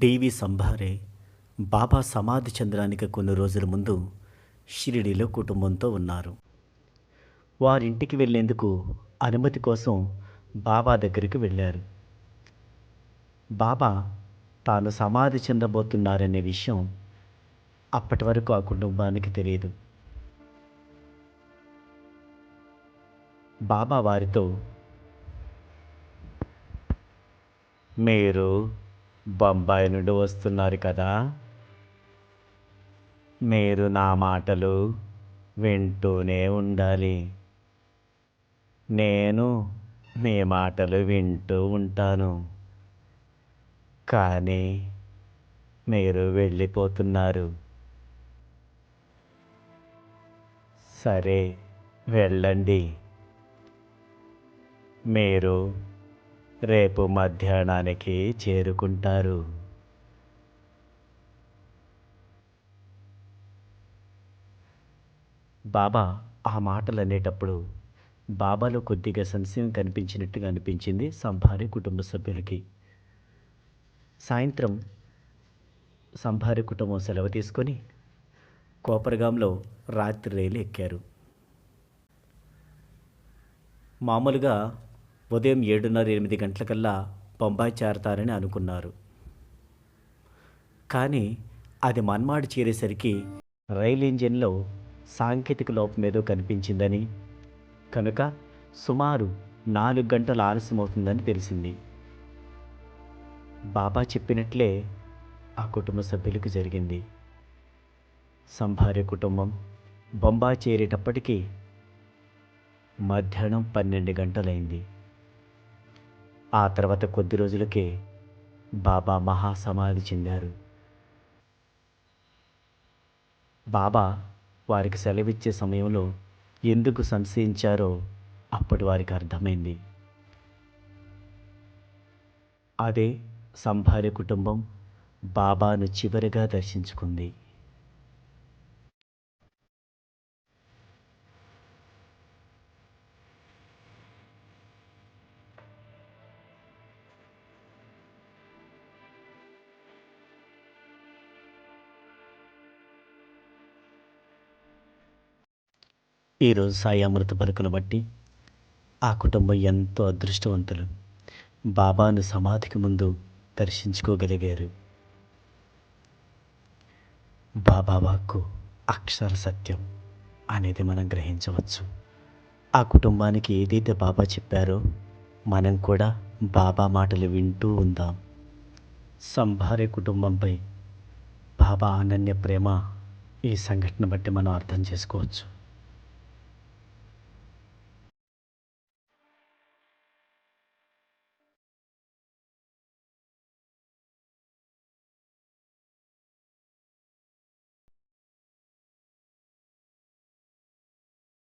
డివి సంభారే బాబా సమాధి చెందడానికి కొన్ని రోజుల ముందు షిరిడీలో కుటుంబంతో ఉన్నారు. వారింటికి వెళ్ళేందుకు అనుమతి కోసం బాబా దగ్గరికి వెళ్ళారు. బాబా తాను సమాధి చెందబోతున్నారనే విషయం అప్పటి వరకు ఆ కుటుంబానికి తెలియదు. బాబా వారితో, మీరు బొంబాయి నుండి వస్తున్నారు కదా, మీరు నా మాటలు వింటూనే ఉండాలి. నేను మీ మాటలు వింటూ ఉంటాను. కానీ మీరు వెళ్ళిపోతున్నారు. సరే, వెళ్ళండి. మీరు రేపు మధ్యాహ్నానికి చేరుకుంటారు. బాబా ఆ మాటలు అనేటప్పుడు బాబాలో కొద్దిగా సంశయం కనిపించినట్టుగా అనిపించింది సంభారి కుటుంబ సభ్యులకి. సాయంత్రం సంభారి కుటుంబం సెలవు తీసుకొని కోపరగాంలో రాత్రి రైలు ఎక్కారు. మామూలుగా ఉదయం 7:30-8 గంటలకల్లా బొంబాయి చేరతారని అనుకున్నారు. కానీ అది మన్మాడు చేరేసరికి రైలు ఇంజిన్లో సాంకేతిక లోపం ఏదో కనిపించిందని, కనుక సుమారు 4 గంటలు ఆలస్యమవుతుందని తెలిసింది. బాబా చెప్పినట్లే ఆ కుటుంబ సభ్యులకు జరిగింది. సంభార్య కుటుంబం బొంబాయి చేరేటప్పటికీ మధ్యాహ్నం 12 గంటలైంది. ఆ తర్వాత కొద్ది రోజులకే బాబా మహాసమాధి చెందారు. బాబా వారికి సెలవిచ్చే సమయంలో ఎందుకు సంశయించారో అప్పటి వారికి అర్థమైంది. అదే సంభార్య కుటుంబం బాబాను చివరిగా దర్శించుకుంది. ఈరోజు సాయి అమృత పలుకును బట్టి ఆ కుటుంబం ఎంతో అదృష్టవంతులు. బాబాను సమాధికి ముందు దర్శించుకోగలిగారు. బాబా వాక్కు అక్షర సత్యం అనేది మనం గ్రహించవచ్చు. ఆ కుటుంబానికి ఏదైతే బాబా చెప్పారో మనం కూడా బాబా మాటలు వింటూ ఉందాం. సంభార్య కుటుంబంపై బాబా అనన్య ప్రేమ ఈ సంఘటన బట్టి మనం అర్థం చేసుకోవచ్చు.